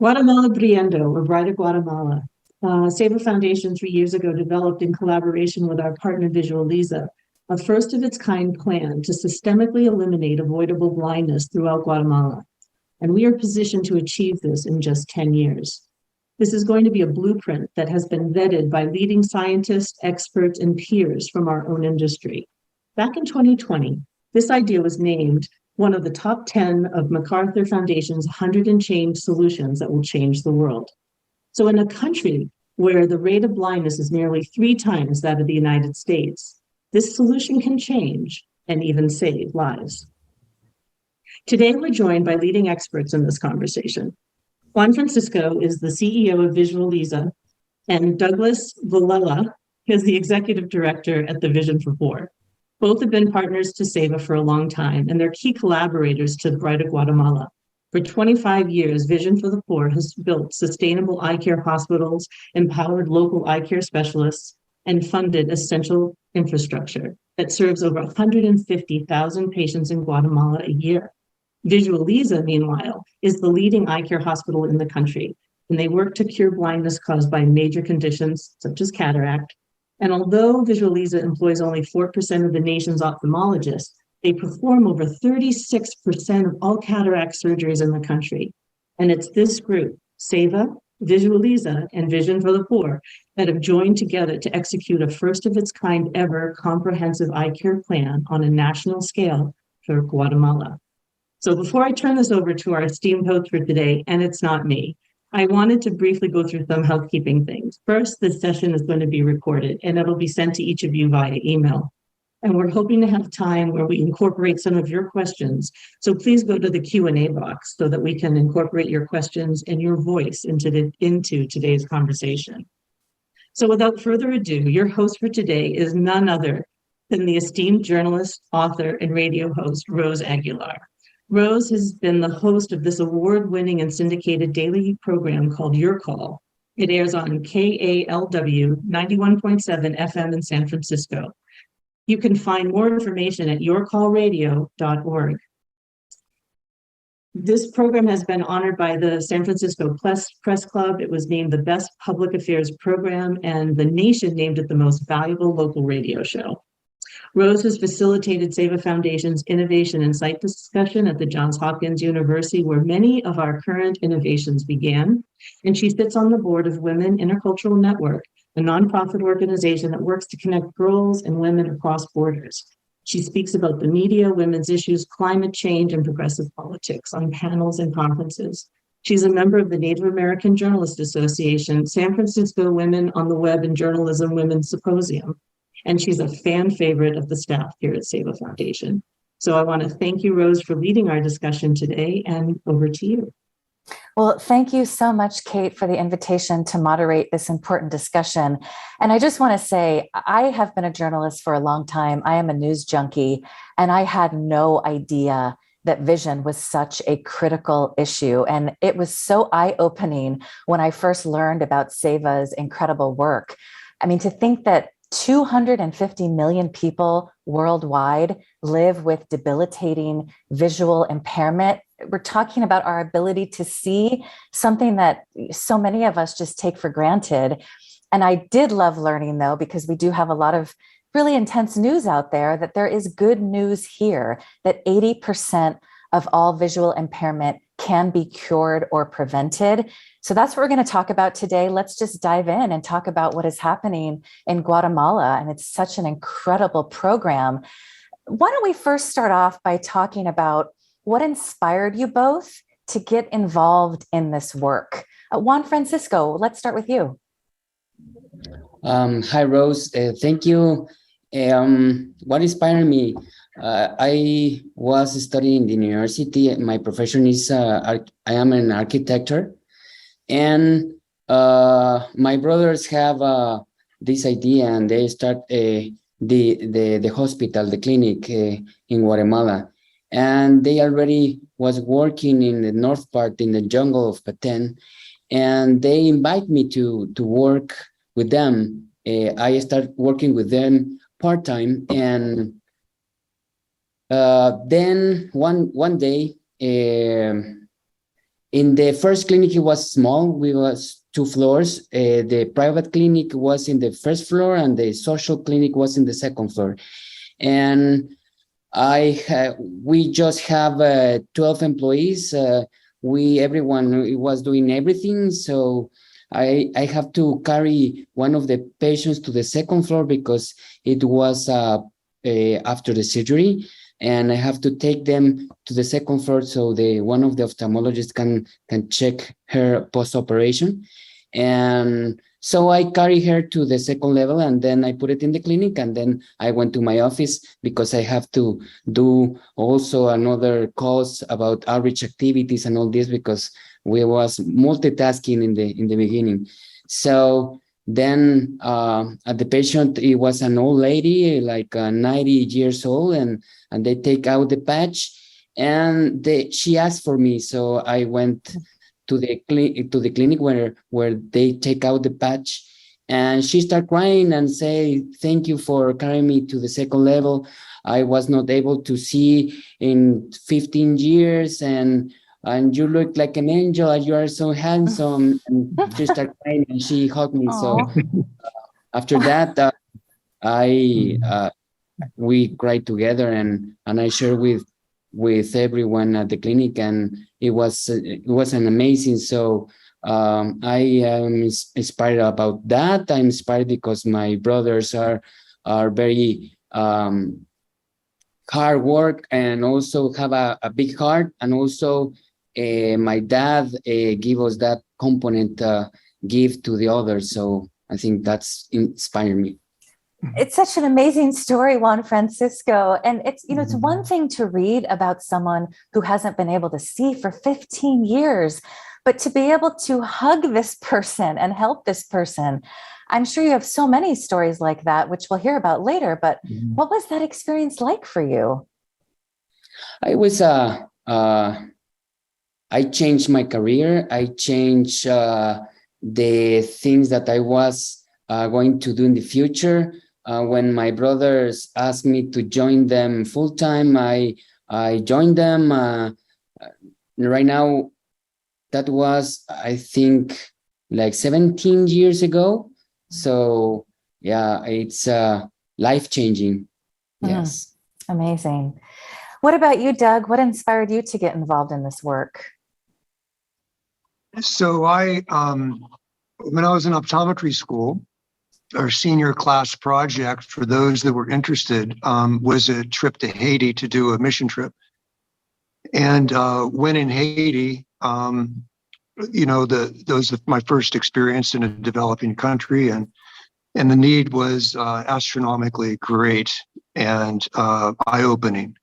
Guatemala Brillando, or Bride of Guatemala. Seva Foundation 3 years ago developed in collaboration with our partner Visualiza, a first of its kind plan to systemically eliminate avoidable blindness throughout Guatemala. And we are positioned to achieve this in just 10 years. This is going to be a blueprint that has been vetted by leading scientists, experts, and peers from our own industry. Back in 2020, this idea was named one of the top 10 of MacArthur Foundation's 100 and change solutions that will change the world. So in a country where the rate of blindness is nearly 3 times that of the United States, this solution can change and even save lives. Today, we're joined by leading experts in this conversation. Juan Francisco is the CEO of Visualiza, and Douglas Villela is the executive director at the Vision for Poor. Both have been partners to Seva for a long time, and they're key collaborators to Bride of Guatemala. For 25 years, Vision for the Poor has built sustainable eye care hospitals, empowered local eye care specialists, and funded essential infrastructure that serves over 150,000 patients in Guatemala a year. Visualiza, meanwhile, is the leading eye care hospital in the country, and they work to cure blindness caused by major conditions such as cataract. And although Visualiza employs only 4% of the nation's ophthalmologists, they perform over 36% of all cataract surgeries in the country. And it's this group, Seva, Visualiza, and Vision for the Poor, that have joined together to execute a first of its kind ever comprehensive eye care plan on a national scale for Guatemala. So before I turn this over to our esteemed host for today, and it's not me, I wanted to briefly go through some housekeeping things. First, this session is going to be recorded and it'll be sent to each of you via email. And we're hoping to have time where we incorporate some of your questions. So please go to the Q&A box so that we can incorporate your questions and your voice into today's conversation. So without further ado, your host for today is none other than the esteemed journalist, author, and radio host, Rose Aguilar. Rose has been the host of this award-winning and syndicated daily program called Your Call. It airs on KALW 91.7 FM in San Francisco. You can find more information at yourcallradio.org. This program has been honored by the San Francisco Press Club. It was named the best public affairs program, and the nation named it the most valuable local radio show. Rose has facilitated Seva Foundation's innovation and site discussion at the Johns Hopkins University, where many of our current innovations began. And she sits on the board of Women Intercultural Network, a nonprofit organization that works to connect girls and women across borders. She speaks about the media, women's issues, climate change, and progressive politics on panels and conferences. She's a member of the Native American Journalists Association, San Francisco Women on the Web and Journalism Women's Symposium. And she's a fan favorite of the staff here at Seva Foundation. So I want to thank you, Rose, for leading our discussion today, and over to you. Well, thank you so much, Kate, for the invitation to moderate this important discussion. And I just want to say, I have been a journalist for a long time. I am a news junkie, and I had no idea that vision was such a critical issue. And it was so eye-opening when I first learned about Seva's incredible work. I mean, to think that 250 million people worldwide live with debilitating visual impairment. We're talking about our ability to see, something that so many of us just take for granted. And I did love learning, though, because we do have a lot of really intense news out there, that there is good news here, that 80% of all visual impairment can be cured or prevented. So that's what we're going to talk about today. Let's just dive in and talk about what is happening in Guatemala. And it's such an incredible program. Why don't we first start off by talking about what inspired you both to get involved in this work? Juan Francisco, let's start with you. Hi, Rose. Thank you. What inspired me? I was studying in the university. My profession is I am an architect, and my brothers have this idea, and they start the hospital, the clinic in Guatemala, and they already was working in the north part in the jungle of Petén, and they invite me to work with them. I start working with them part-time, and then one day In the first clinic, it was small. We was 2 floors. The private clinic was in the first floor, and the social clinic was in the second floor. And we just have 12 employees. Everyone was doing everything. So I have to carry one of the patients to the second floor because it was after the surgery, and I have to take them to the second floor so one of the ophthalmologists can check her post-operation. And so I carry her to the second level, and then I put it in the clinic, and then I went to my office because I have to do also another calls about outreach activities and all this because we was multitasking in the beginning. So then at the patient, it was an old lady, like 90 years old, and they take out the patch, and she asked for me, so I went to the clinic where they take out the patch, and she started crying and say, "Thank you for carrying me to the second level. I was not able to see in 15 years, and you look like an angel, and you are so handsome." And she started crying, and she hugged me. So after that, we cried together, and I shared with everyone at the clinic, and it was an amazing. So I am inspired about that. I'm inspired because my brothers are very hard work and also have a big heart, and also my dad give us that component give to the others. So I think that's inspired me. It's such an amazing story, Juan Francisco. And it's, it's one thing to read about someone who hasn't been able to see for 15 years, but to be able to hug this person and help this person. I'm sure you have so many stories like that, which we'll hear about later, but what was that experience like for you? I was, I changed my career. I changed the things that I was going to do in the future. When my brothers asked me to join them full-time, I joined them. Right now, that was, I think, like 17 years ago. So yeah, it's life-changing. Yes. Amazing. What about you, Doug? What inspired you to get involved in this work? So when I was in optometry school, our senior class project for those that were interested was a trip to Haiti to do a mission trip. And when in Haiti, that was my first experience in a developing country, and the need was astronomically great and eye-opening,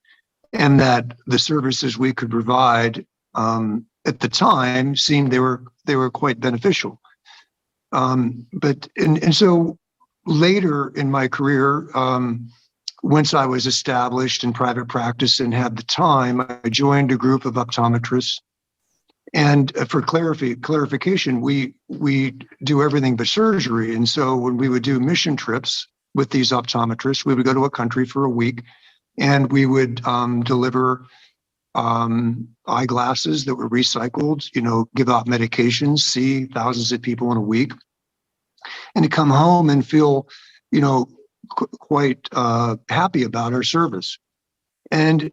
and that the services we could provide at the time seemed they were quite beneficial. So later in my career, once I was established in private practice and had the time, I joined a group of optometrists. And for clarification, we do everything but surgery. And so when we would do mission trips with these optometrists, we would go to a country for a week, and we would deliver eyeglasses that were recycled, give out medications, see thousands of people in a week, and to come home and feel, quite happy about our service. And,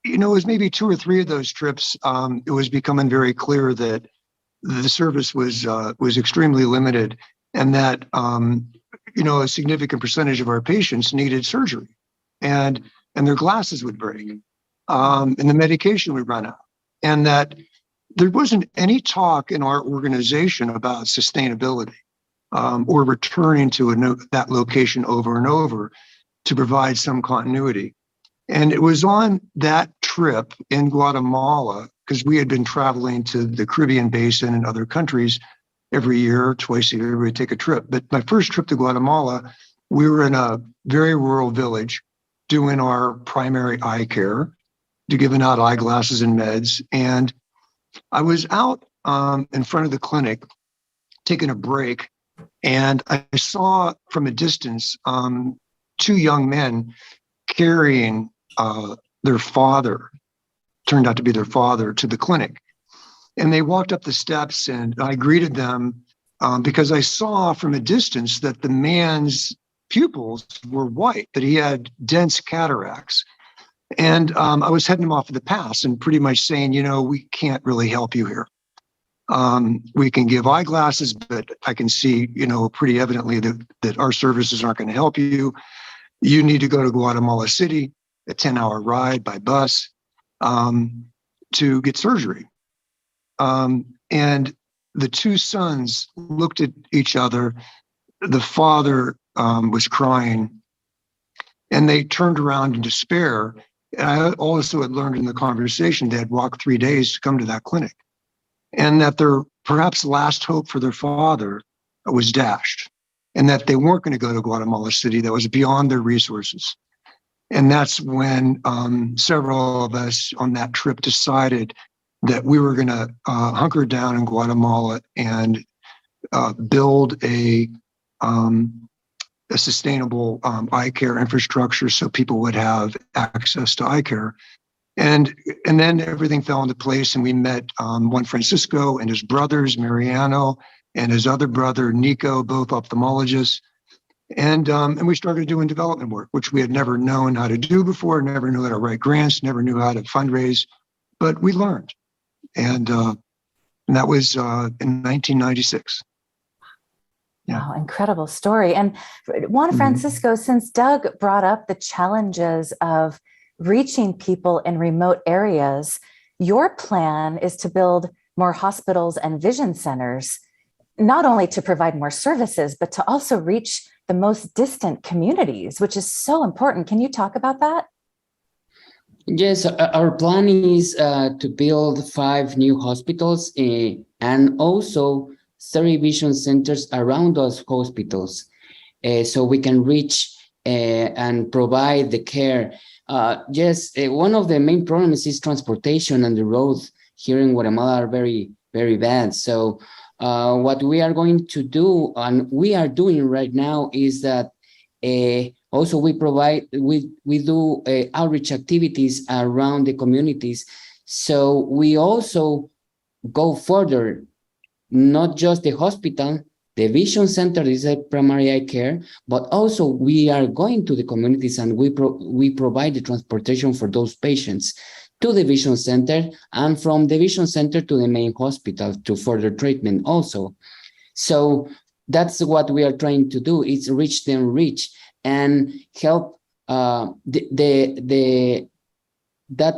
it was maybe 2 or 3 of those trips, it was becoming very clear that the service was extremely limited, and that, a significant percentage of our patients needed surgery, and their glasses would break, and the medication would run out, and that there wasn't any talk in our organization about sustainability or returning to that location over and over to provide some continuity. And it was on that trip in Guatemala, because we had been traveling to the Caribbean basin and other countries every year, twice a year, we'd take a trip. But my first trip to Guatemala, we were in a very rural village doing our primary eye care, giving out eyeglasses and meds. And I was out in front of the clinic taking a break, and I saw from a distance 2 young men carrying their father, turned out to be their father, to the clinic. And they walked up the steps and I greeted them because I saw from a distance that the man's pupils were white, that he had dense cataracts. And I was heading him off of the pass and pretty much saying, we can't really help you here. We can give eyeglasses, but I can see, pretty evidently that our services aren't going to help you. You need to go to Guatemala City, a 10-hour ride by bus, to get surgery. And the two sons looked at each other. The father was crying, and they turned around in despair. And I also had learned in the conversation they had walked 3 days to come to that clinic, and that their perhaps last hope for their father was dashed, and that they weren't going to go to Guatemala City. That was beyond their resources. And that's when several of us on that trip decided that we were going to hunker down in Guatemala and build a sustainable eye care infrastructure so people would have access to eye care. And then everything fell into place, and we met Juan Francisco and his brothers, Mariano, and his other brother, Nico, both ophthalmologists. And we started doing development work, which we had never known how to do before, never knew how to write grants, never knew how to fundraise, but we learned. And that was in 1996. Yeah. Wow, incredible story. And Juan Francisco, since Doug brought up the challenges of reaching people in remote areas, your plan is to build more hospitals and vision centers, not only to provide more services, but to also reach the most distant communities, which is so important. Can you talk about that? Yes, our plan is to build 5 new hospitals and also 30 vision centers around those hospitals, so we can reach and provide the care. Yes, one of the main problems is transportation, and the roads here in Guatemala are very, very bad. So what we are going to do, and we are doing right now, is that also we do outreach activities around the communities. So we also go further, not just the hospital, the vision center is a primary eye care, but also we are going to the communities, and we provide the transportation for those patients to the vision center, and from the vision center to the main hospital to further treatment also. So that's what we are trying to do, is reach them and help that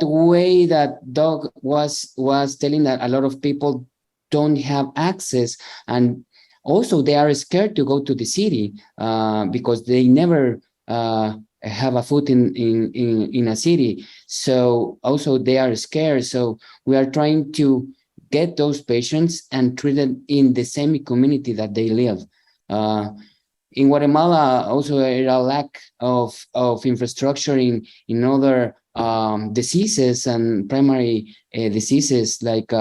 way that Doug was telling, that a lot of people don't have access, and also they are scared to go to the city because they never have a foot in a city. So also they are scared. So we are trying to get those patients and treat them in the same community that they live. In Guatemala, also there are a lack of infrastructure in other diseases and primary diseases like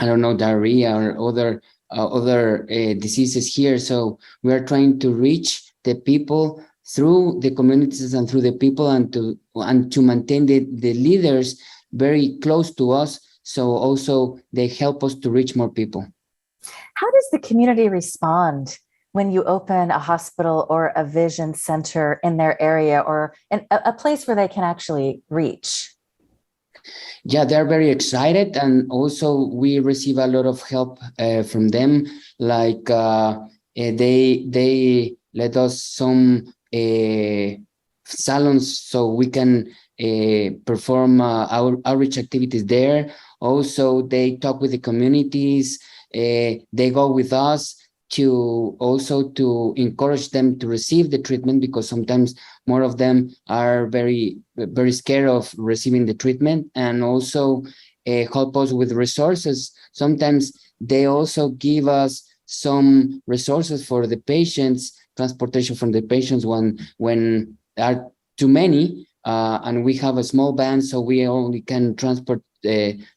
I don't know, diarrhea or other diseases here. So we are trying to reach the people through the communities and through the people, and to maintain the leaders very close to us. So also they help us to reach more people. How does the community respond when you open a hospital or a vision center in their area, or in a place where they can actually reach? Yeah, they're very excited, and also we receive a lot of help from them. Like they let us some salons so we can perform our outreach activities there. Also, they talk with the communities. They go with us to encourage them to receive the treatment, because sometimes more of them are very, very scared of receiving the treatment, and also help us with resources. Sometimes they also give us some resources for the patients, transportation from the patients when there are too many, and we have a small van, so we only can transport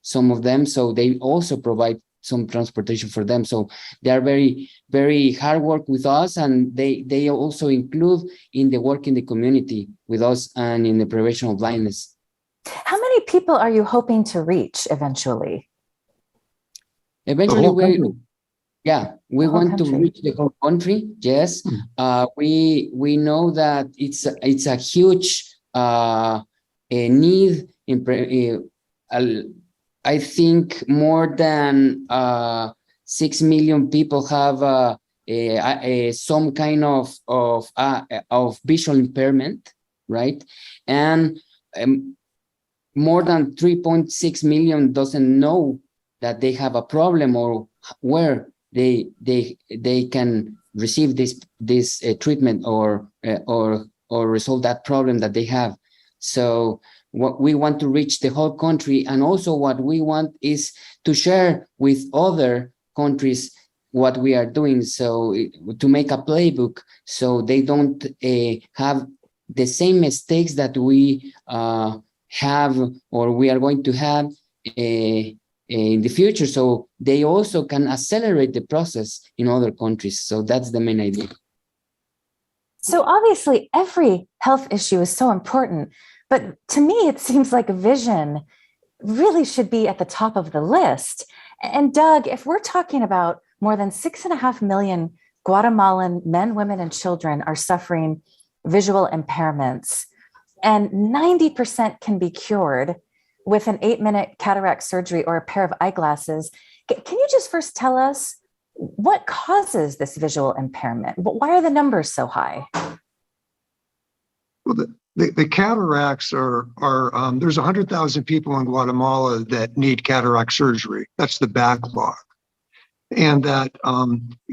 some of them. So they also provide some transportation for them. So they are very, very hard work with us, and they also include in the work in the community with us and in the prevention of blindness. How many people are you hoping to reach eventually? Eventually, we The whole want to country. reach the whole country. Yes, we know that it's a huge a need. I think more than 6 million people have some kind of visual impairment, right? And more than 3.6 million doesn't know that they have a problem or where they can receive this treatment or resolve that problem that they have. So what we want to reach the whole country, and also what we want is to share with other countries what we are doing, so to make a playbook so they don't have the same mistakes that we have or we are going to have in the future, so they also can accelerate the process in other countries. So that's the main idea. So obviously every health issue is so important, but to me it seems like vision really should be at the top of the list. And Doug, if we're talking about more than 6.5 million Guatemalan men, women, and children are suffering visual impairments, and 90% can be cured with an 8-minute cataract surgery or a pair of eyeglasses, can you just first tell us what causes this visual impairment? Why are the numbers so high? Well, the cataracts are there's 100,000 people in Guatemala that need cataract surgery. That's the backlog. And that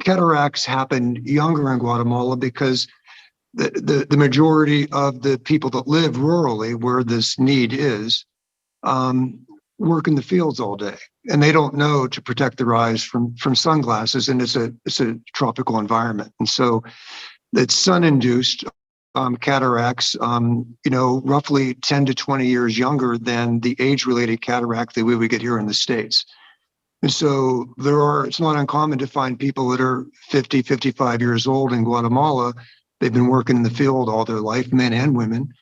cataracts happen younger in Guatemala because the majority of the people that live rurally where this need is work in the fields all day, and they don't know to protect their eyes from sunglasses, and it's a tropical environment, and so it's sun-induced cataracts, roughly 10 to 20 years younger than the age-related cataract that we would get here in the States. And so it's not uncommon to find people that are 50, 55 years old in Guatemala. They've been working in the field all their life, men and women,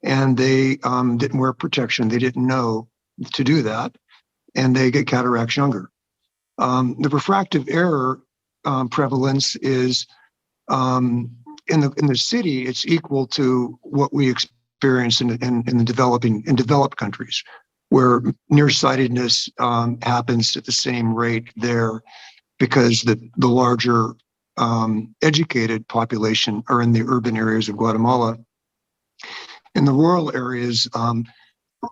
and they didn't wear protection. They didn't know to do that, and they get cataracts younger. The refractive error prevalence is in the city, it's equal to what we experience in developed countries, where nearsightedness happens at the same rate there because the larger educated population are in the urban areas of Guatemala. In the rural areas, so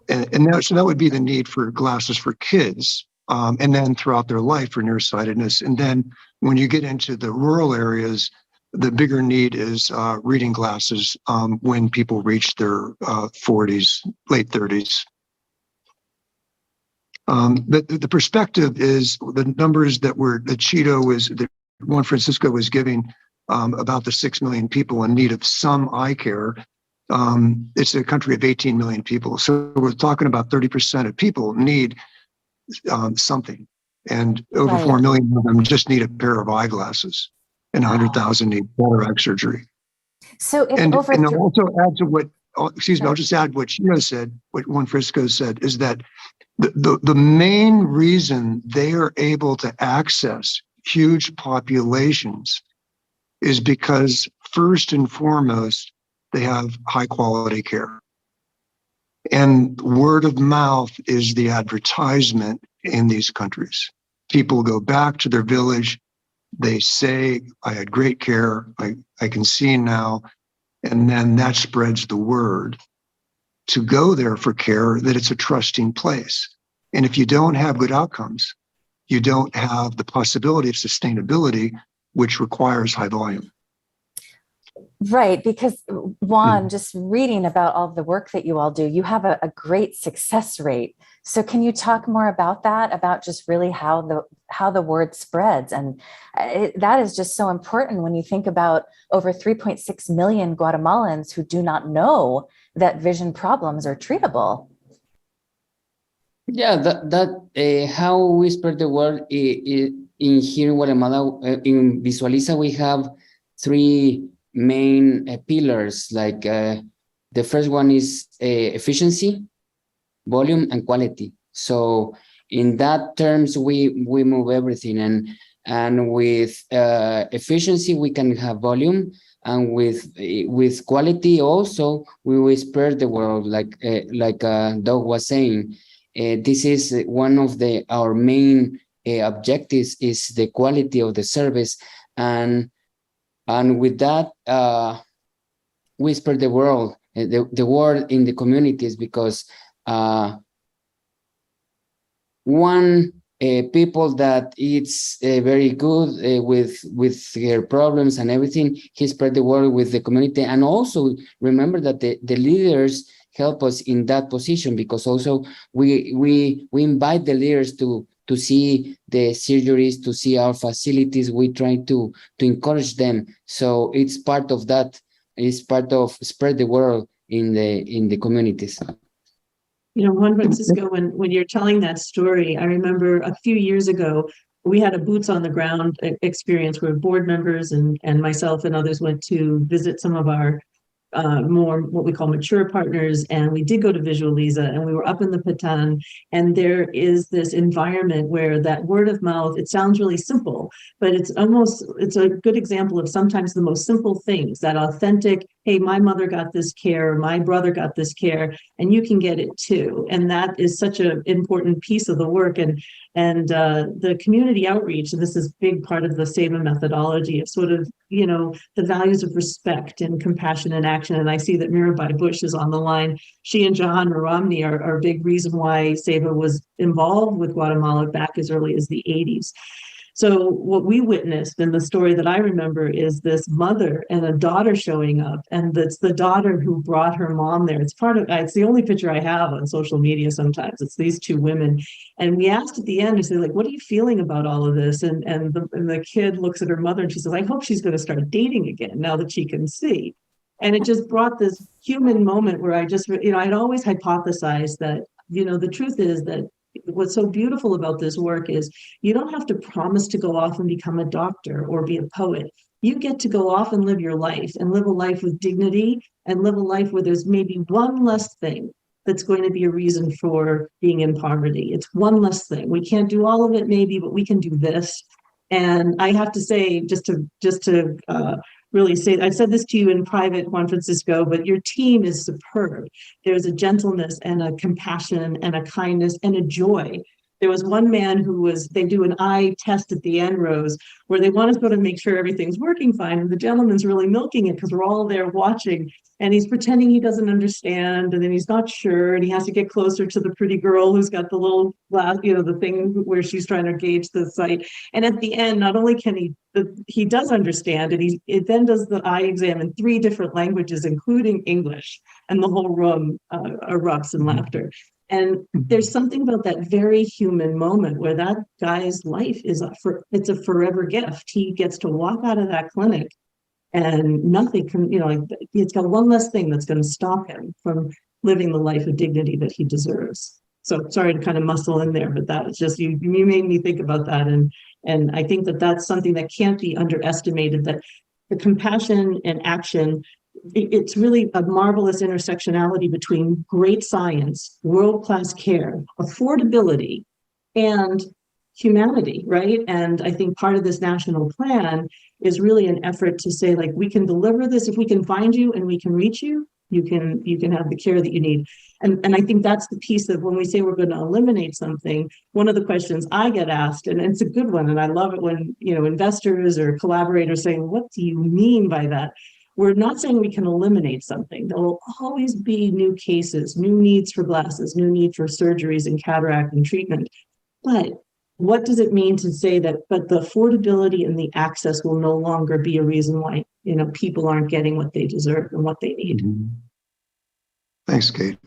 that would be the need for glasses for kids, and then throughout their life for nearsightedness. And then when you get into the rural areas, the bigger need is reading glasses when people reach their 40s, late 30s. But the perspective is the numbers that Juan Francisco was giving about the 6 million people in need of some eye care. It's a country of 18 million people. So we're talking about 30% of people need something. And over 4 million of them just need a pair of eyeglasses, and 100,000 need cataract surgery. So if and over I'll also add to what, I'll just add what Sheila said, what Juan Francisco said, is that the main reason they are able to access huge populations is because, first and foremost, they have high quality care. And word of mouth is the advertisement in these countries. People go back to their village, they say, I had great care, I can see now, and then that spreads the word to go there for care, that it's a trusting place. And if you don't have good outcomes, you don't have the possibility of sustainability, which requires high volume. Right, because Juan, just reading about all of the work that you all do, you have a great success rate. So can you talk more about that, about just really how the word spreads? And that is just so important when you think about over 3.6 million Guatemalans who do not know that vision problems are treatable. Yeah, that how we spread the word in here in Guatemala. In Visualiza, we have 3 main pillars. Like the first one is efficiency, volume and quality. So in that terms, we move everything, and with efficiency we can have volume, and with quality also we will spread the world, like Doug was saying. This is one of our main objectives, is the quality of the service, and with that we spread the world, the word in the communities, because one people that it's very good with their problems and everything, he spread the word with the community. And also remember that the leaders help us in that position, because also we invite the leaders to see the surgeries, to see our facilities. We try to encourage them. So it's part of that. It's part of spread the word in the communities. You know, Juan Francisco, when you're telling that story, I remember a few years ago, we had a boots on the ground experience where board members and myself and others went to visit some of our more what we call mature partners, and we did go to Visualiza, and we were up in the Patan, and there is this environment where that word of mouth, it sounds really simple, but it's a good example of sometimes the most simple things, that authentic, hey, my mother got this care, my brother got this care, and you can get it too. And that is such an important piece of the work. And the community outreach, and this is a big part of the Seva methodology of sort of, you know, the values of respect and compassion and action. And I see that Mirabai Bush is on the line. She and Jahan Ramni are a big reason why Seva was involved with Guatemala back as early as the 80s. So what we witnessed, and the story that I remember, is this mother and a daughter showing up, and it's the daughter who brought her mom there. It's the only picture I have on social media sometimes. It's these two women. And we asked at the end, to say, like, what are you feeling about all of this? And the kid looks at her mother and she says, I hope she's going to start dating again now that she can see. And it just brought this human moment where I just, you know, I'd always hypothesized that, you know, the truth is that what's so beautiful about this work is you don't have to promise to go off and become a doctor or be a poet. You get to go off and live your life, and live a life with dignity, and live a life where there's maybe one less thing that's going to be a reason for being in poverty. It's one less thing. We can't do all of it maybe, but we can do this. And I have to say, just to really say, I've said this to you in private, Juan Francisco, but your team is superb. There's a gentleness and a compassion and a kindness and a joy. There was one man they do an eye test at the end, Rose, where they want to sort of make sure everything's working fine. And the gentleman's really milking it because we're all there watching. And he's pretending he doesn't understand, and then he's not sure, and he has to get closer to the pretty girl who's got the little glass, you know, the thing where she's trying to gauge the sight. And at the end, not only can he does understand, and it then does the eye exam in 3 different languages, including English, and the whole room erupts in laughter. And there's something about that very human moment where that guy's life it's a forever gift. He gets to walk out of that clinic, and nothing can, you know, like, it's got one less thing that's going to stop him from living the life of dignity that he deserves. So sorry to kind of muscle in there, but that was just, you made me think about that. And I think that that's something that can't be underestimated, that the compassion and action, it's really a marvelous intersectionality between great science, world-class care, affordability, and humanity, right? And I think part of this national plan is really an effort to say, like, we can deliver this. If we can find you and we can reach you, you can have the care that you need. And I think that's the piece of when we say we're going to eliminate something, one of the questions I get asked, and it's a good one, and I love it when, you know, investors or collaborators say, what do you mean by that? We're not saying we can eliminate something. There will always be new cases, new needs for glasses, new need for surgeries and cataract and treatment. But what does it mean to say that, but the affordability and the access will no longer be a reason why, you know, people aren't getting what they deserve and what they need? Thanks, Kate.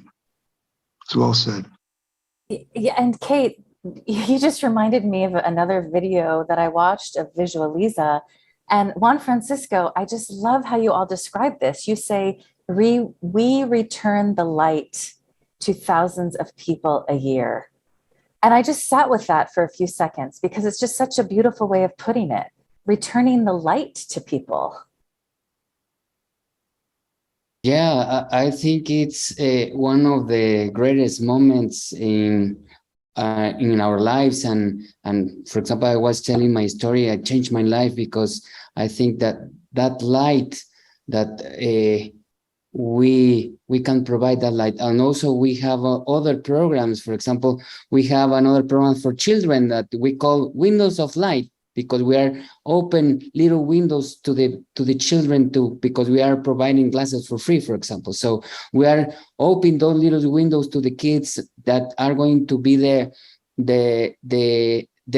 It's well said. Yeah, and Kate, you just reminded me of another video that I watched of Visualiza. And Juan Francisco, I just love how you all describe this. You say, we return the light to thousands of people a year. And I just sat with that for a few seconds because it's just such a beautiful way of putting it, returning the light to people. Yeah, I think it's one of the greatest moments in our lives, and for example, I was telling my story. I changed my life because I think that light that we can provide that light, and also we have other programs. For example, we have another program for children that we call Windows of Light, because we are open little windows to the children too, because we are providing glasses for free, for example. So we are open those little windows to the kids that are going to be the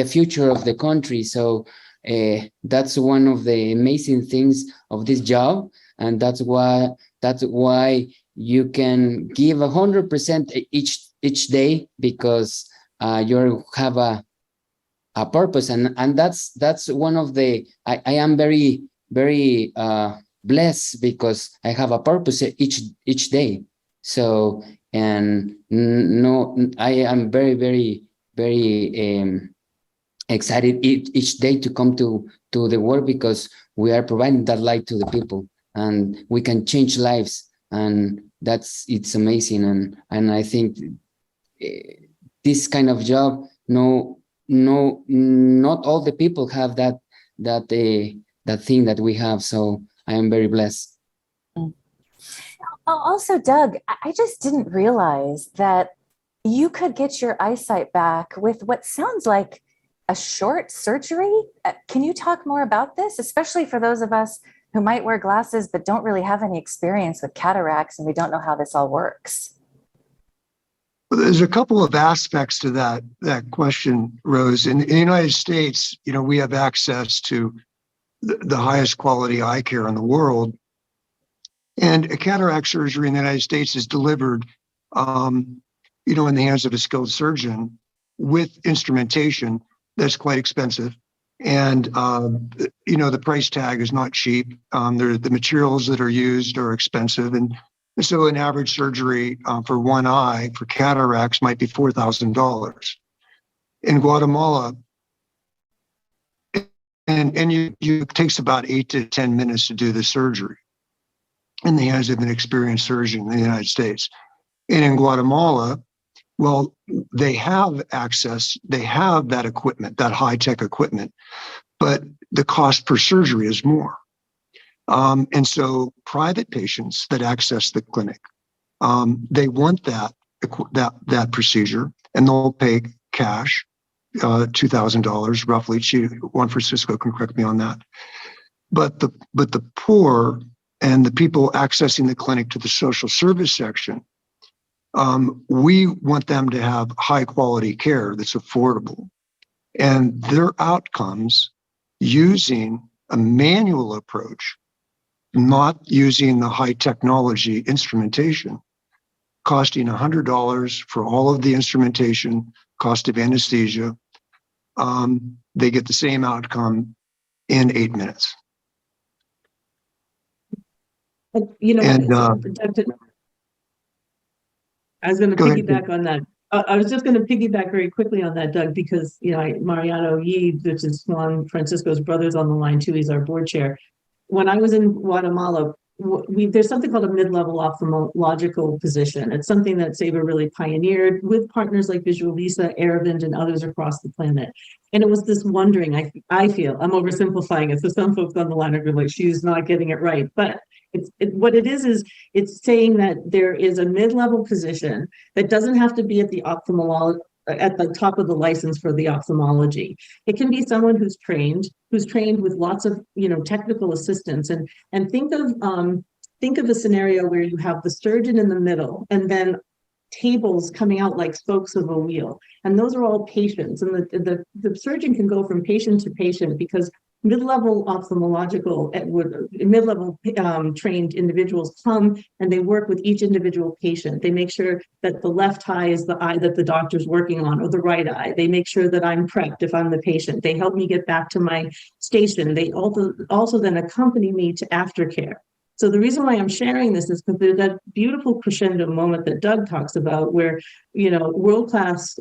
future of the country. So that's one of the amazing things of this job, and that's why you can give 100% each day, because you have a purpose, and that's one of the I am very blessed, because I have a purpose each day. So, and no, I am very excited each day to come to the work, because we are providing that light to the people, and we can change lives, and it's amazing. And I think this kind of job, not all the people have that thing that we have. So I am very blessed. Also, Doug, I just didn't realize that you could get your eyesight back with what sounds like a short surgery. Can you talk more about this, especially for those of us who might wear glasses but don't really have any experience with cataracts, and we don't know how this all works? Well, there's a couple of aspects to that question, Rose. In the United States, we have access to the highest quality eye care in the world. And a cataract surgery in the United States is delivered, in the hands of a skilled surgeon with instrumentation that's quite expensive. And, the price tag is not cheap. The materials that are used are expensive. And so an average surgery for one eye for cataracts might be $4,000. In Guatemala, and it takes about 8 to 10 minutes to do the surgery in the hands of an experienced surgeon in the United States. And in Guatemala, well, they have access, they have that equipment, that high-tech equipment, but the cost per surgery is more. And so private patients that access the clinic, they want that procedure, and they'll pay cash, $2,000 roughly. Juan Francisco can correct me on that. But the poor and the people accessing the clinic to the social service section, we want them to have high quality care that's affordable, and their outcomes using a manual approach, not using the high technology instrumentation, costing $100 for all of the instrumentation, cost of anesthesia. They get the same outcome in 8 minutes. And, I was going to piggyback on that. I was just going to piggyback very quickly on that, Doug, because, Mariano Yee, which is Juan Francisco's brother's on the line too. He's our board chair. When I was in Guatemala, there's something called a mid-level ophthalmological position. It's something that Seva really pioneered with partners like Visual Lisa, Arvind, and others across the planet. And it was this wondering, I feel, I'm oversimplifying it, so some folks on the line are like, she's not getting it right. But what it is it's saying that there is a mid-level position that doesn't have to be at the at the top of the license for the ophthalmology. It can be someone who's trained with lots of technical assistance, and think of a scenario where you have the surgeon in the middle and then tables coming out like spokes of a wheel, and those are all patients, and the surgeon can go from patient to patient, because mid-level ophthalmological mid-level trained individuals come and they work with each individual patient. They make sure that the left eye is the eye that the doctor's working on, or the right eye. They make sure that I'm prepped if I'm the patient. They help me get back to my station. They also then accompany me to aftercare. So the reason why I'm sharing this is because there's that beautiful crescendo moment that Doug talks about, where world-class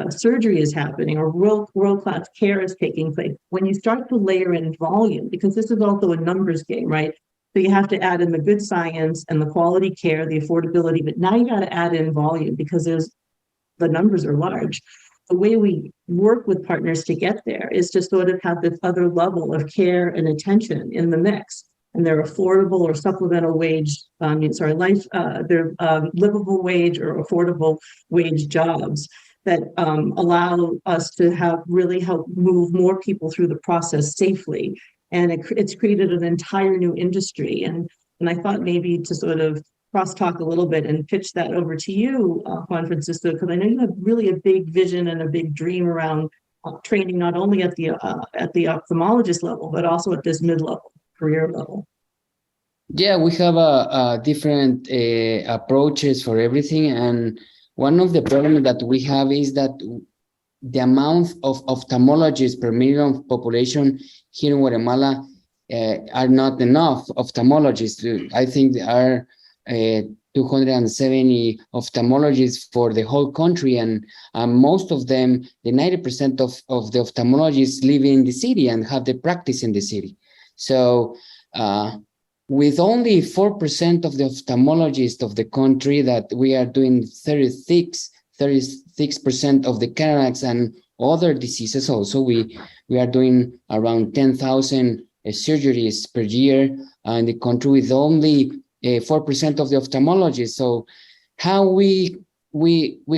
surgery is happening, or world-class care is taking place. When you start to layer in volume, because this is also a numbers game, right? So you have to add in the good science and the quality care, the affordability, but now you got to add in volume because the numbers are large. The way we work with partners to get there is to sort of have this other level of care and attention in the mix. And they're affordable or supplemental wage, they're livable wage or affordable wage jobs that allow us to help move more people through the process safely. And it's created an entire new industry. And I thought maybe to sort of crosstalk a little bit and pitch that over to you, Juan Francisco, because I know you have really a big vision and a big dream around training, not only at the ophthalmologist level, but also at this mid-level career level. Yeah, we have different approaches for everything. And one of the problems that we have is that the amount of ophthalmologists per million population here in Guatemala are not enough ophthalmologists. I think there are 270 ophthalmologists for the whole country, and most of them, the 90% of the ophthalmologists live in the city and have the practice in the city. So with only 4% of the ophthalmologists of the country, that we are doing 36% of the cataracts and other diseases also. We are doing around 10,000 surgeries per year in the country with only 4% of the ophthalmologists. So how we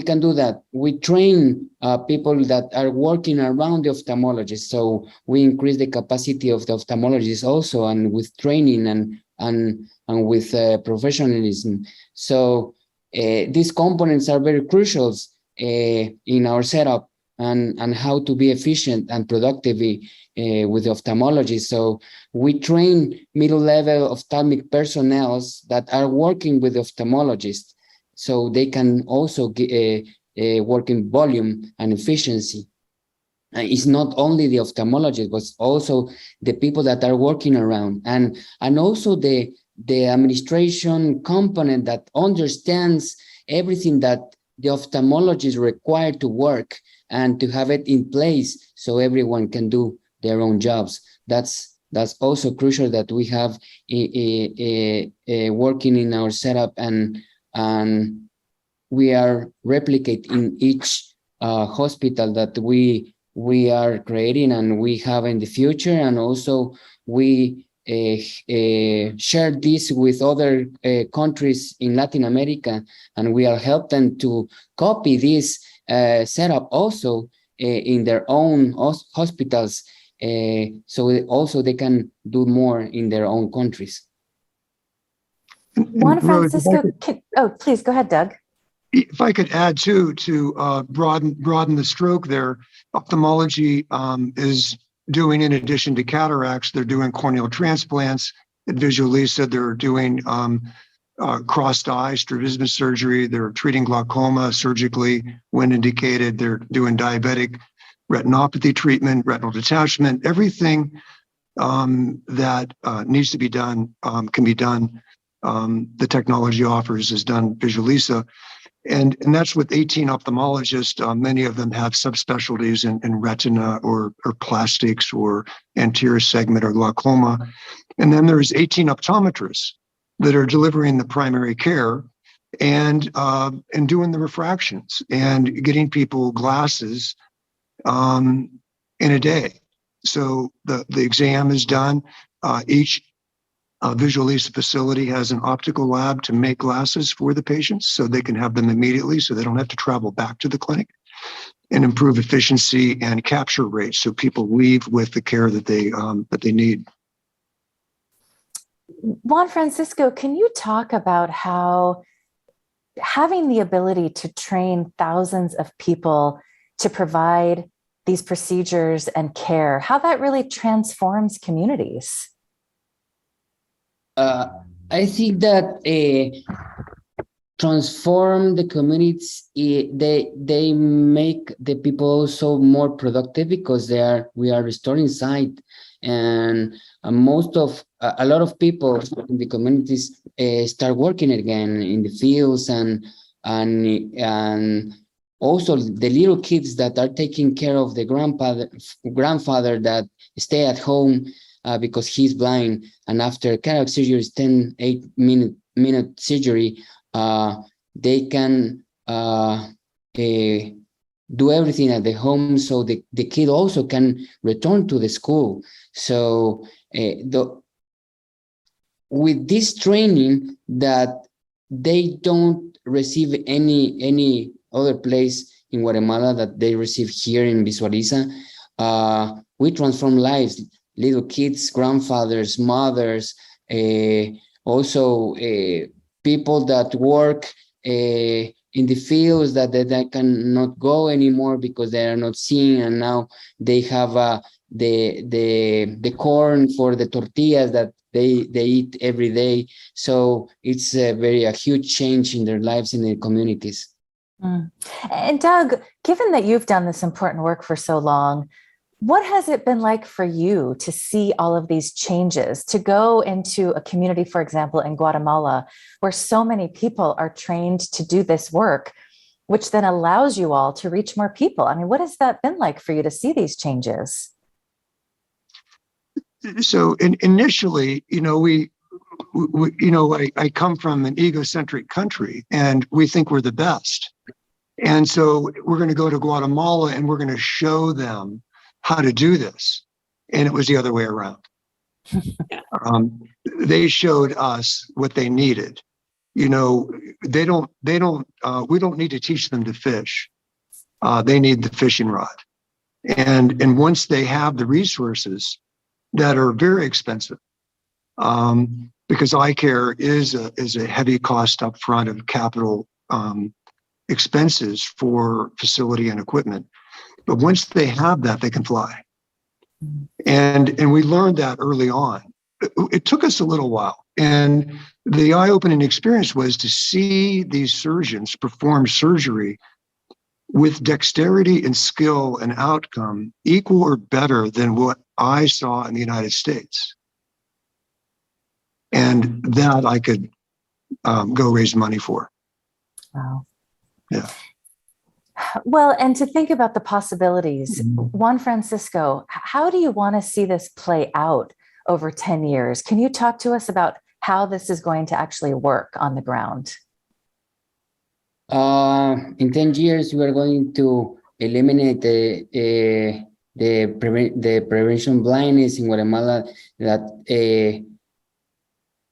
can do that? We train people that are working around the ophthalmologist. So we increase the capacity of the ophthalmologists also, and with training and with professionalism. So these components are very crucial in our setup and how to be efficient and productive with the ophthalmologists. So we train middle-level ophthalmic personnel that are working with the ophthalmologists, so they can also work in volume and efficiency. It's not only the ophthalmologist, but also the people that are working around, and also the administration component that understands everything that the ophthalmologist required to work and to have it in place so everyone can do their own jobs. That's also crucial that we have working in our setup, and we are replicating each hospital that we are creating and we have in the future, and also we share this with other countries in Latin America, and we are help them to copy this setup also in their own hospitals, so also they can do more in their own countries. Juan Francisco, please go ahead, Doug. If I could add to broaden the stroke there, ophthalmology is doing, in addition to cataracts, they're doing corneal transplants. At Visualisa, they're doing crossed eye, strabismus surgery. They're treating glaucoma surgically when indicated. They're doing diabetic retinopathy treatment, retinal detachment. Everything that needs to be done can be done. The technology offers is done Visualisa. And that's with 18 ophthalmologists. Many of them have subspecialties in retina or plastics or anterior segment or glaucoma. And then there's 18 optometrists that are delivering the primary care and doing the refractions and getting people glasses in a day. So the exam is done. Each Visualisa facility has an optical lab to make glasses for the patients so they can have them immediately, so they don't have to travel back to the clinic, and improve efficiency and capture rates so people leave with the care that they need. Juan Francisco, can you talk about how having the ability to train thousands of people to provide these procedures and care, how that really transforms communities? I think that transform the communities. They make the people also more productive because we are restoring sight, and a lot of people in the communities start working again in the fields, and also the little kids that are taking care of the grandfather that stay at home. because he's blind, and after cataract surgery is 8-minute surgery, they can do everything at the home, so the kid also can return to the school. So with this training that they don't receive any other place in Guatemala that they receive here in Visualiza, we transform lives, little kids, grandfathers, mothers, also people that work in the fields that they cannot go anymore because they are not seeing, and now they have the corn for the tortillas that they eat every day. So it's a huge change in their lives in their communities. Mm. And Doug, given that you've done this important work for so long, what has it been like for you to see all of these changes, to go into a community, for example, in Guatemala, where so many people are trained to do this work, which then allows you all to reach more people? I mean, what has that been like for you to see these changes? So initially, I come from an egocentric country, and we think we're the best. And so we're going to go to Guatemala and we're going to show them how to do this. And it was the other way around. They showed us what they needed. We don't need to teach them to fish. They need the fishing rod. And once they have the resources that are very expensive, because eye care is a heavy cost up front of capital expenses for facility and equipment. But once they have that, they can fly. And we learned that early on. It took us a little while. And the eye-opening experience was to see these surgeons perform surgery with dexterity and skill and outcome equal or better than what I saw in the United States. And that I could go raise money for. Wow. Yeah. Well, and to think about the possibilities, Juan Francisco, how do you want to see this play out over 10 years? Can you talk to us about how this is going to actually work on the ground? In 10 years, we are going to eliminate the prevention blindness in Guatemala that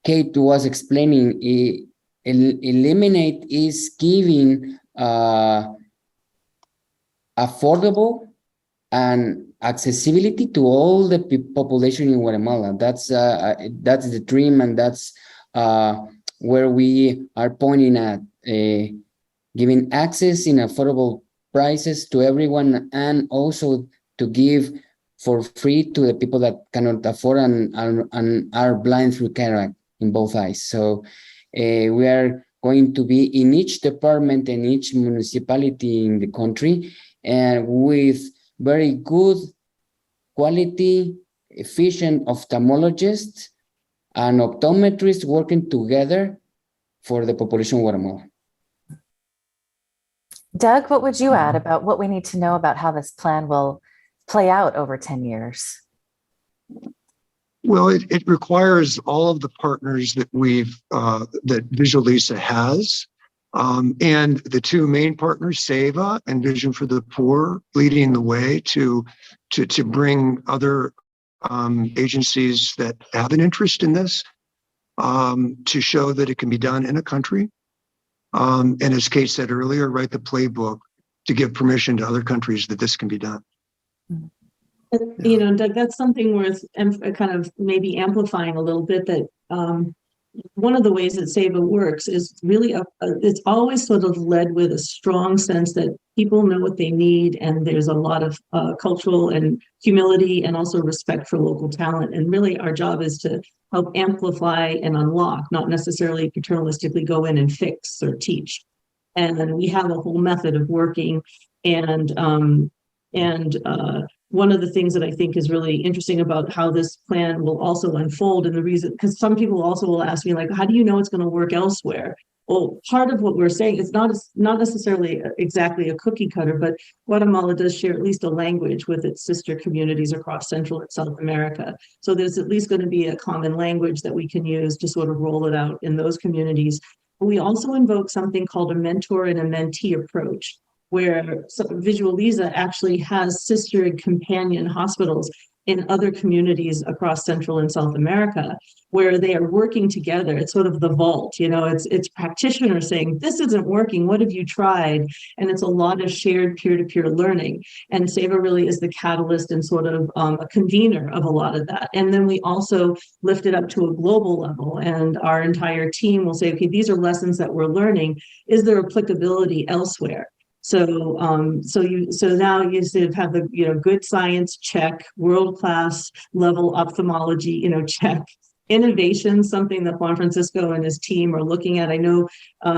Kate was explaining. Eliminate is giving affordable and accessibility to all the population in Guatemala. That's the dream, and that's where we are pointing at, giving access in affordable prices to everyone, and also to give for free to the people that cannot afford and are blind through cataract in both eyes. So we are going to be in each department and each municipality in the country, and with very good quality, efficient ophthalmologists and optometrists working together for the population of Guatemala. Doug, what would you add about what we need to know about how this plan will play out over 10 years? Well, it requires all of the partners that that Visualiza has, and the two main partners, Seva and Vision for the Poor, leading the way to bring other agencies that have an interest in this, to show that it can be done in a country. And as Kate said earlier, write the playbook to give permission to other countries that this can be done. Doug, that's something worth kind of maybe amplifying a little bit, that one of the ways that Seva works is really, it's always sort of led with a strong sense that people know what they need, and there's a lot of cultural and humility and also respect for local talent. And really our job is to help amplify and unlock, not necessarily paternalistically go in and fix or teach. And we have a whole method of working, and one of the things that I think is really interesting about how this plan will also unfold, and the reason, because some people also will ask me, like, how do you know it's going to work elsewhere? Well, part of what we're saying is not necessarily exactly a cookie cutter, but Guatemala does share at least a language with its sister communities across Central and South America. So there's at least going to be a common language that we can use to sort of roll it out in those communities. But we also invoke something called a mentor and a mentee approach, where Visual Lisa actually has sister and companion hospitals in other communities across Central and South America, where they are working together. It's sort of the vault, it's practitioners saying, this isn't working, what have you tried? And it's a lot of shared peer-to-peer learning. And Seva really is the catalyst and sort of a convener of a lot of that. And then we also lift it up to a global level, and our entire team will say, okay, these are lessons that we're learning. Is there applicability elsewhere? So now you sort of have the, good science check, world-class level ophthalmology, check. Innovation, something that Juan Francisco and his team are looking at. I know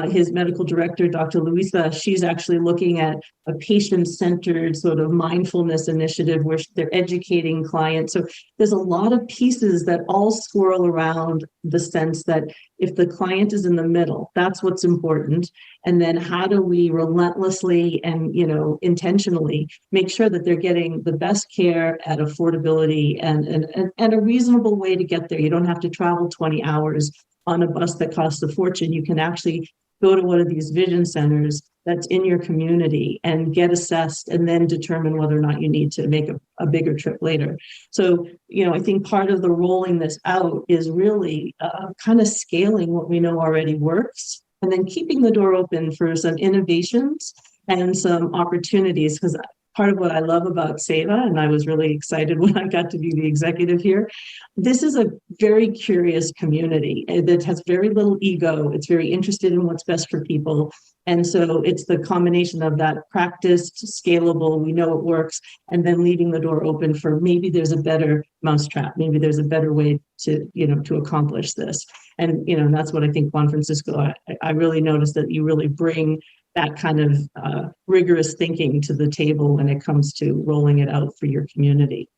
his medical director, Dr. Luisa, she's actually looking at a patient-centered sort of mindfulness initiative where they're educating clients. So there's a lot of pieces that all swirl around the sense that if the client is in the middle, that's what's important. And then how do we relentlessly and, intentionally make sure that they're getting the best care at affordability and a reasonable way to get there. You don't have to travel 20 hours on a bus that costs a fortune. You can actually go to one of these vision centers that's in your community and get assessed and then determine whether or not you need to make a bigger trip later. So, I think part of the rolling this out is really kind of scaling what we know already works and then keeping the door open for some innovations and some opportunities, because part of what I love about Seva, and I was really excited when I got to be the executive here, this is a very curious community that has very little ego. It's very interested in what's best for people. And so it's the combination of that practiced, scalable, we know it works, and then leaving the door open for maybe there's a better mousetrap, maybe there's a better way to, to accomplish this. And, that's what I think, Juan Francisco, I really noticed that you really bring that kind of rigorous thinking to the table when it comes to rolling it out for your community.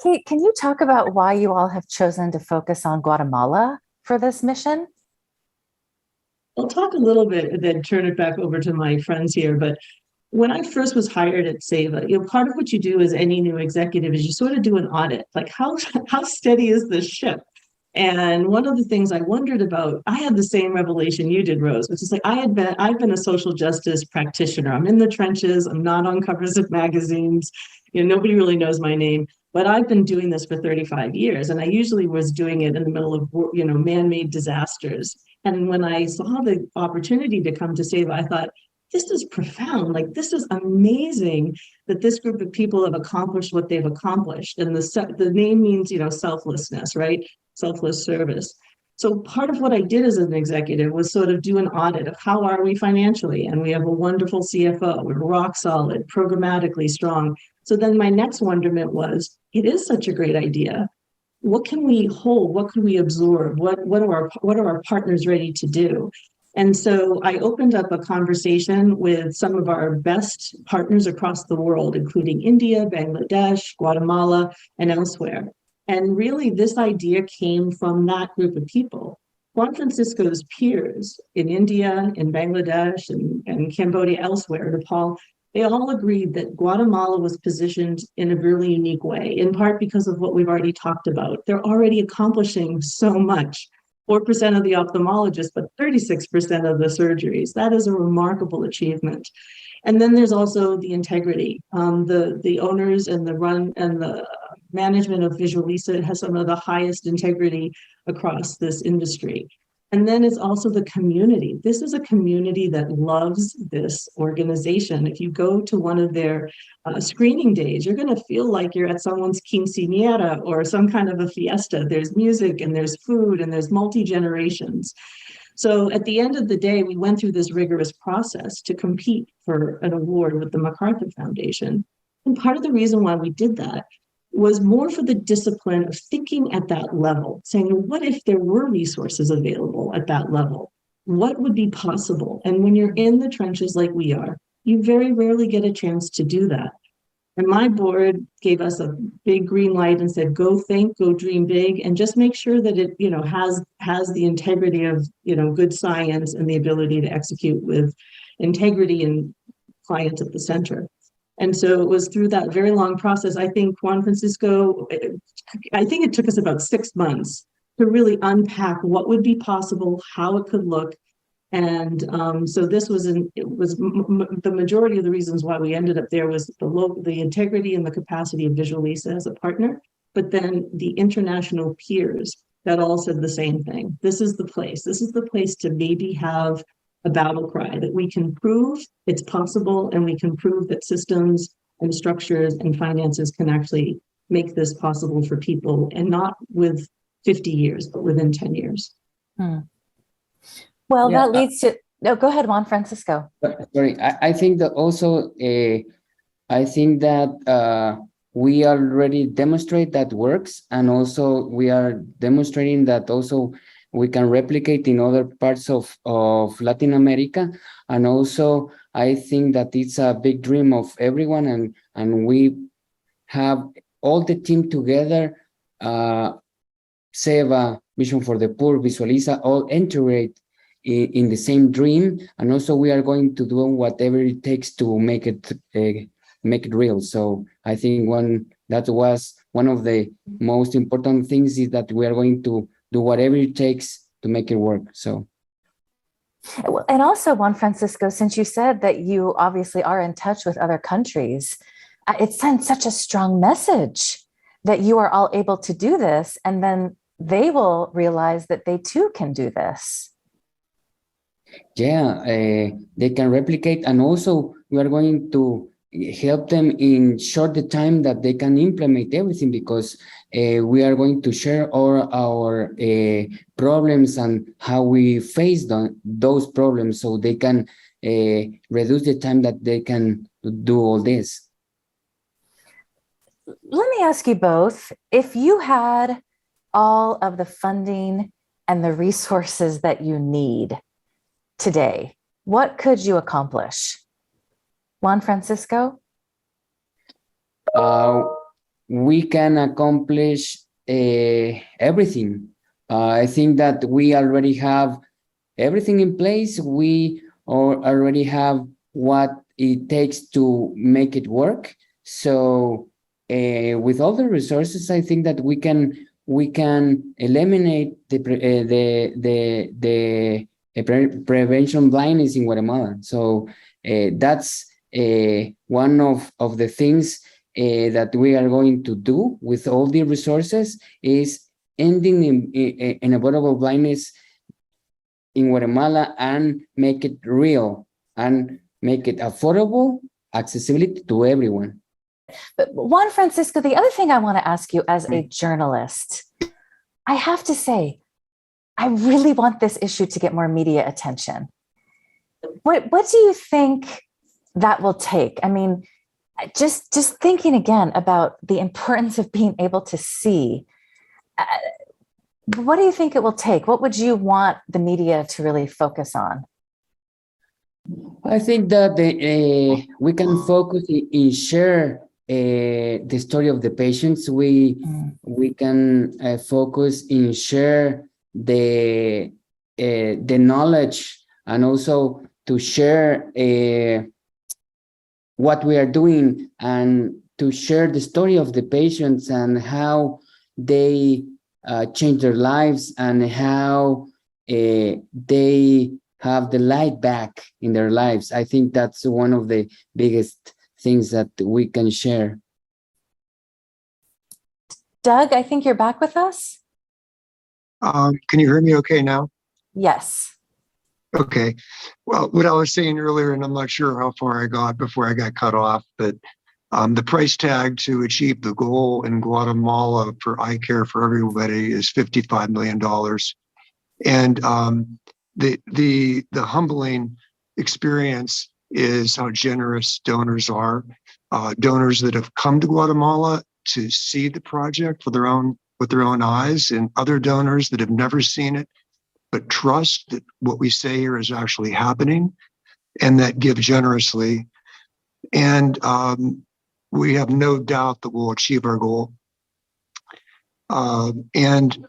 Kate, can you talk about why you all have chosen to focus on Guatemala for this mission? I'll talk a little bit and then turn it back over to my friends here. But when I first was hired at Seva, part of what you do as any new executive is you sort of do an audit, like how steady is this ship? And one of the things I wondered about, I had the same revelation you did, Rose, which is like I've been a social justice practitioner. I'm in the trenches. I'm not on covers of magazines. Nobody really knows my name, but I've been doing this for 35 years. And I usually was doing it in the middle of, man-made disasters. And when I saw the opportunity to come to Seva, I thought, this is profound. Like, this is amazing that this group of people have accomplished what they've accomplished. And the name means, selflessness, right? Selfless service. So part of what I did as an executive was sort of do an audit of how are we financially? And we have a wonderful CFO. We're rock solid, programmatically strong. So then my next wonderment was, it is such a great idea. What can we hold? What can we absorb? What are our partners ready to do? And so I opened up a conversation with some of our best partners across the world, including India, Bangladesh, Guatemala, and elsewhere. And really, this idea came from that group of people. Juan Francisco's peers in India, in Bangladesh, and Cambodia, elsewhere, Nepal, they all agreed that Guatemala was positioned in a really unique way, in part because of what we've already talked about. They're already accomplishing so much. 4% of the ophthalmologists, but 36% of the surgeries. That is a remarkable achievement. And then there's also the integrity. The owners and the management of Visual Lisa has some of the highest integrity across this industry. And then it's also the community. This is a community that loves this organization. If you go to one of their screening days, you're going to feel like you're at someone's quinceañera or some kind of a fiesta. There's music and there's food and there's multi-generations. So at the end of the day, we went through this rigorous process to compete for an award with the MacArthur Foundation. And part of the reason why we did that was more for the discipline of thinking at that level, saying, what if there were resources available at that level? What would be possible? And when you're in the trenches like we are, you very rarely get a chance to do that. And my board gave us a big green light and said, go think, go dream big, and just make sure that it, has the integrity of, good science and the ability to execute with integrity and clients at the center. And so it was through that very long process. I think Juan Francisco, I think it took us about 6 months to really unpack what would be possible, how it could look. And so this was the majority of the reasons why we ended up there was the integrity and the capacity of Visual Lisa as a partner, but then the international peers that all said the same thing. This is the place. This is the place to maybe have a battle cry that we can prove it's possible, and we can prove that systems and structures and finances can actually make this possible for people, and not with 50 years, but within 10 years. Well, that leads to, go ahead, Juan Francisco. Sorry, I think that also, I think that we already demonstrate that works, and also we are demonstrating that also we can replicate in other parts of Latin America. And also, I think that it's a big dream of everyone, and we have all the team together, Seva, Vision for the Poor, Visualiza, all integrate in the same dream. And also we are going to do whatever it takes to make it real. So I think that was one of the most important things, is that we are going to do whatever it takes to make it work. So. And also, Juan Francisco, since you said that you obviously are in touch with other countries, it sends such a strong message that you are all able to do this, and then they will realize that they too can do this. Yeah, they can replicate, and also we are going to help them in short the time that they can implement everything, because we are going to share all our problems and how we face those problems, so they can reduce the time that they can do all this. Let me ask you both, if you had all of the funding and the resources that you need today, what could you accomplish? Juan Francisco? We can accomplish everything. I think that we already have everything in place. We already have what it takes to make it work. So with all the resources, I think that we can eliminate the prevention blindness in Guatemala. So that's one of the things that we are going to do with all the resources, is ending in avoidable blindness in Guatemala, and make it real and make it affordable, accessibility to everyone. But Juan Francisco, the other thing I want to ask you as a journalist, I have to say, I really want this issue to get more media attention. What do you think that will take? I mean, just thinking again about the importance of being able to see, what do you think it will take? What would you want the media to really focus on? I think that we can focus in share the story of the patients. We can focus in share the knowledge, and also to share what we are doing, and to share the story of the patients and how they change their lives, and how they have the light back in their lives. I think that's one of the biggest things that we can share. Doug, I think you're back with us. Can you hear me okay now? Yes. Okay. Well, what I was saying earlier, and I'm not sure how far I got before I got cut off, but the price tag to achieve the goal in Guatemala for eye care for everybody is $55 million. And the humbling experience is how generous donors are. Donors that have come to Guatemala to see the project with their own eyes, and other donors that have never seen it, but trust that what we say here is actually happening, and that give generously. And we have no doubt that we'll achieve our goal. And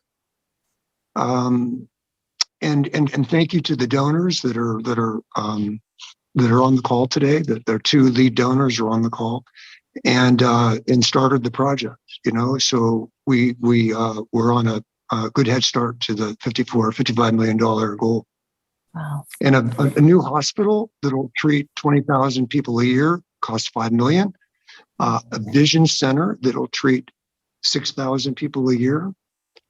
thank you to the donors that are on the call today. That their two lead donors are on the call, and started the project. So we're on a good head start to the $55 million goal. Wow. And a new hospital that'll treat 20,000 people a year costs $5 million. A vision center that'll treat 6,000 people a year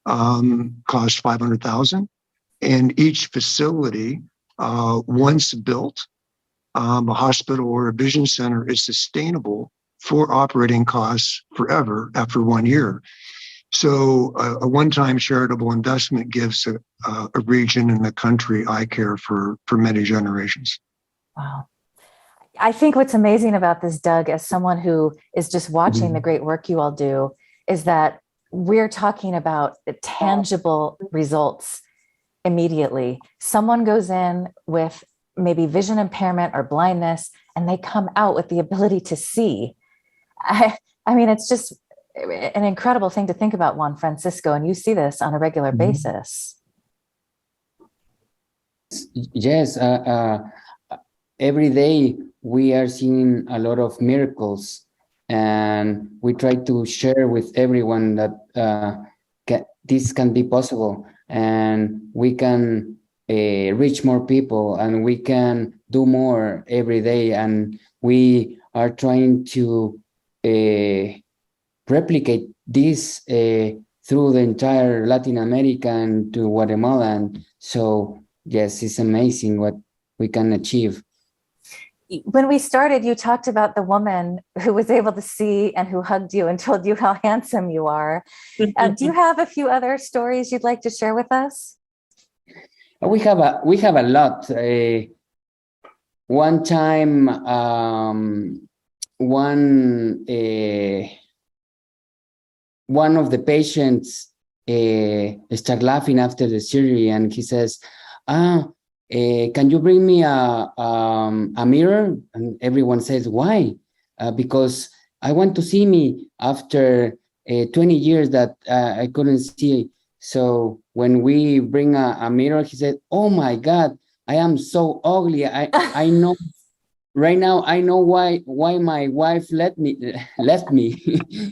costs $500,000. And each facility, once built, a hospital or a vision center is sustainable for operating costs forever after 1 year. So a one-time charitable investment gives a region and a country eye care for many generations. Wow. I think what's amazing about this, Doug, as someone who is just watching the great work you all do, is that we're talking about tangible results immediately. Someone goes in with maybe vision impairment or blindness, and they come out with the ability to see. I mean, it's just an incredible thing to think about, Juan Francisco, and you see this on a regular basis. Yes, every day we are seeing a lot of miracles, and we try to share with everyone that this can be possible, and we can reach more people, and we can do more every day, and we are trying to replicate this through the entire Latin America and to Guatemala. And so, yes, it's amazing what we can achieve. When we started, you talked about the woman who was able to see and who hugged you and told you how handsome you are. Do you have a few other stories you'd like to share with us? We have a lot. One time, one of the patients started laughing after the surgery, and he says, can you bring me a mirror? And everyone says, why? Because I want to see me after 20 years that I couldn't see. So when we bring a mirror, he said, oh my God, I am so ugly. I know right now, I know why my wife left me.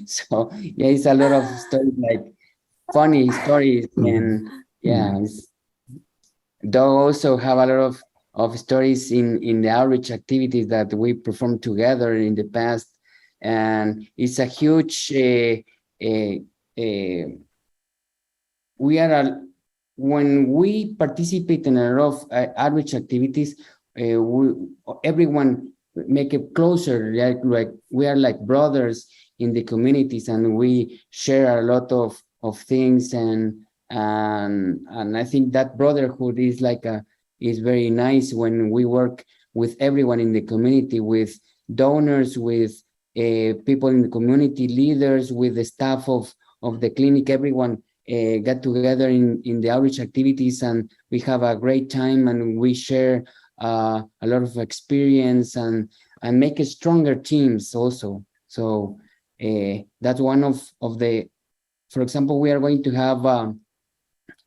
So yeah, it's a lot of stories, like funny stories. And yeah, they also have a lot of stories in the outreach activities that we performed together in the past. And it's a huge, when we participate in a lot of outreach activities, everyone make it closer, like we are like brothers in the communities, and we share a lot of things, and I think that brotherhood is is very nice when we work with everyone in the community, with donors, with people in the community, leaders, with the staff of the clinic. Everyone get together in the outreach activities, and we have a great time, and we share a lot of experience and make stronger teams also. So that's one of the, for example, we are going to have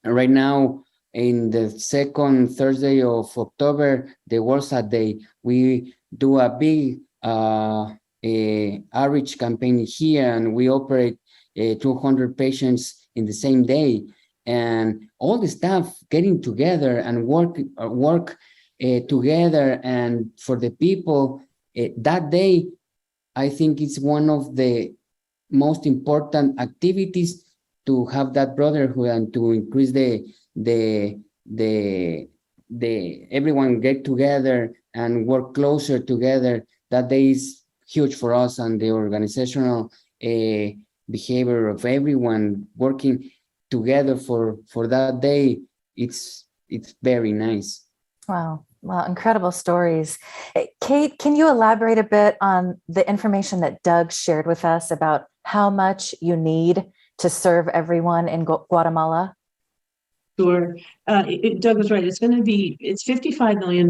right now in the second Thursday of October, the WorldSat Day. We do a big outreach campaign here, and we operate 200 patients in the same day, and all the staff getting together and work together. And for the people that day, I think it's one of the most important activities to have that brotherhood and to increase the everyone get together and work closer together. That day is huge for us, and the organizational behavior of everyone working together for that day, it's very nice. Wow. Well, incredible stories. Kate, can you elaborate a bit on the information that Doug shared with us about how much you need to serve everyone in Guatemala? Sure. Doug was right. It's $55 million.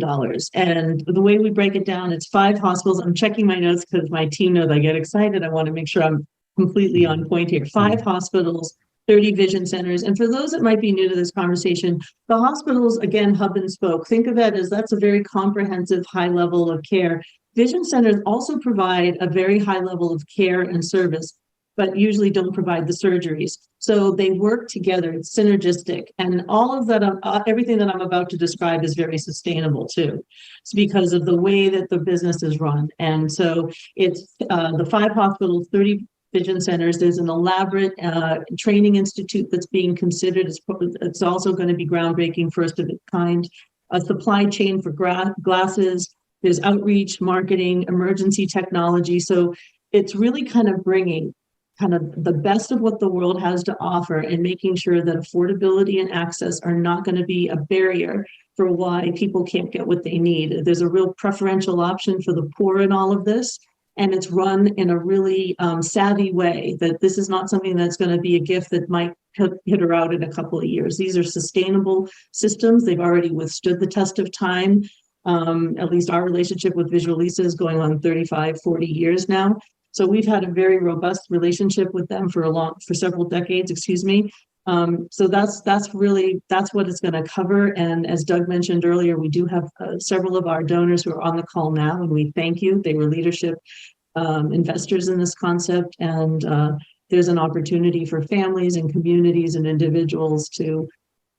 And the way we break it down, it's 5 hospitals. I'm checking my notes because my team knows I get excited. I want to make sure I'm completely on point here. 5 hospitals, 30 vision centers. And for those that might be new to this conversation, the hospitals, again, hub and spoke. Think of that as that's a very comprehensive high level of care. Vision centers also provide a very high level of care and service, but usually don't provide the surgeries. So they work together, it's synergistic. And all of that, everything that I'm about to describe is very sustainable too. It's because of the way that the business is run. And so it's the 5 hospitals, 30 vision centers. There's an elaborate training institute that's being considered. It's also going to be groundbreaking, first of its kind. A supply chain for glasses. There's outreach, marketing, emergency technology. So it's really kind of bringing kind of the best of what the world has to offer and making sure that affordability and access are not going to be a barrier for why people can't get what they need. There's a real preferential option for the poor in all of this. And it's run in a really savvy way, that this is not something that's going to be a gift that might hit her out in a couple of years. These are sustainable systems. They've already withstood the test of time. At least our relationship with Visual Lisa is going on 35, 40 years now. So we've had a very robust relationship with them for several decades, excuse me. So that's what it's going to cover. And as Doug mentioned earlier, we do have several of our donors who are on the call now, and we thank you. They were leadership investors in this concept. And there's an opportunity for families and communities and individuals to,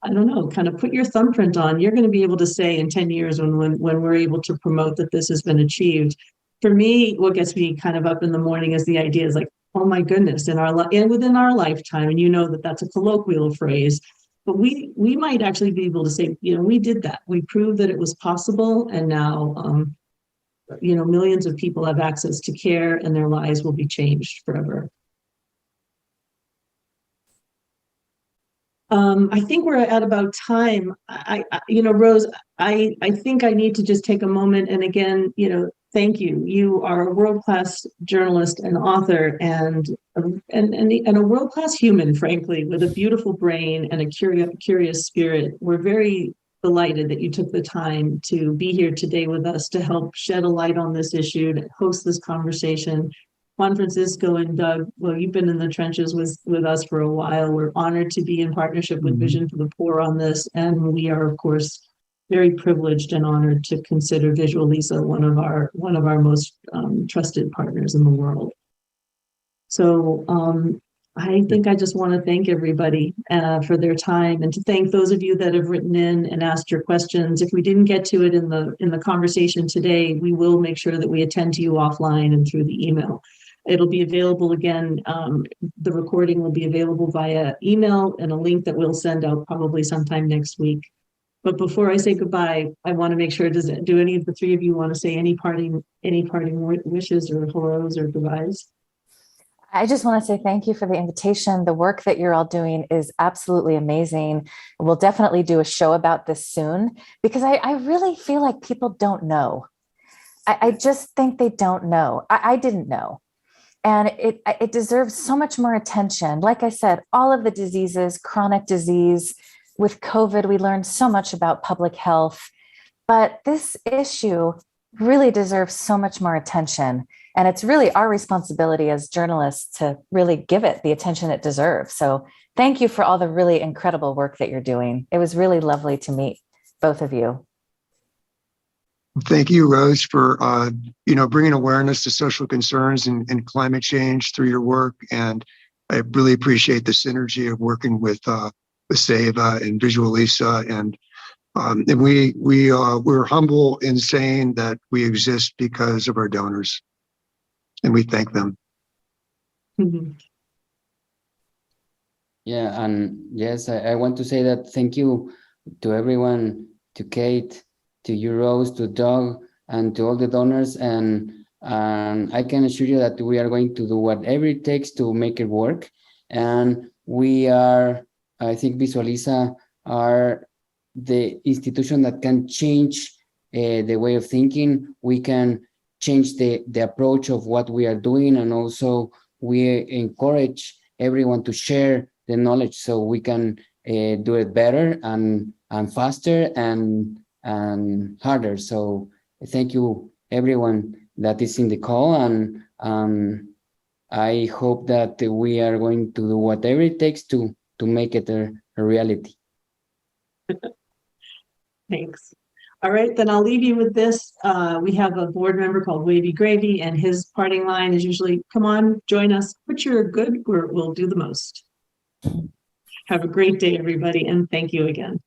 I don't know, kind of put your thumbprint on. You're going to be able to say in 10 years when we're able to promote that this has been achieved. For me, what gets me kind of up in the morning is the idea is like, oh my goodness, and within our lifetime, and you know that that's a colloquial phrase, but we might actually be able to say, we did that. We proved that it was possible, and now, millions of people have access to care, and their lives will be changed forever. I think we're at about time. Rose, I think I need to just take a moment and again, thank you. You are a world-class journalist and author and a world-class human, frankly, with a beautiful brain and a curious spirit. We're very delighted that you took the time to be here today with us to help shed a light on this issue, to host this conversation. Juan Francisco and Doug, well, you've been in the trenches with us for a while. We're honored to be in partnership with Vision for the Poor on this. And we are, of course, very privileged and honored to consider Visual Lisa one of our most trusted partners in the world. So I think I just want to thank everybody for their time, and to thank those of you that have written in and asked your questions. If we didn't get to it in the conversation today, we will make sure that we attend to you offline and through the email. It'll be available again. The recording will be available via email and a link that we'll send out probably sometime next week. But before I say goodbye, I want to make sure, do any of the 3 of you want to say any parting wishes or hellos or goodbyes? I just want to say thank you for the invitation. The work that you're all doing is absolutely amazing. We'll definitely do a show about this soon, because I really feel like people don't know. I just think they don't know. I didn't know. And it deserves so much more attention. Like I said, all of the diseases, chronic disease, with COVID, we learned so much about public health, but this issue really deserves so much more attention. And it's really our responsibility as journalists to really give it the attention it deserves. So thank you for all the really incredible work that you're doing. It was really lovely to meet both of you. Thank you, Rose, for bringing awareness to social concerns and climate change through your work. And I really appreciate the synergy of working with Seva and Visual Lisa, and we're humble in saying that we exist because of our donors, and we thank them. Mm-hmm. Yeah, and yes, I want to say that thank you to everyone, to Kate, to you, Rose, to Doug, and to all the donors. And I can assure you that we are going to do whatever it takes to make it work. And we are, I think Visual Lisa are the institution that can change the way of thinking. We can change the approach of what we are doing, and also we encourage everyone to share the knowledge so we can do it better and faster and harder. So thank you everyone that is in the call, and I hope that we are going to do whatever it takes to make it a reality. Thanks. All right, then I'll leave you with this. We have a board member called Wavy Gravy, and his parting line is usually, come on, join us, put your good where it will do the most. Have a great day, everybody, and thank you again.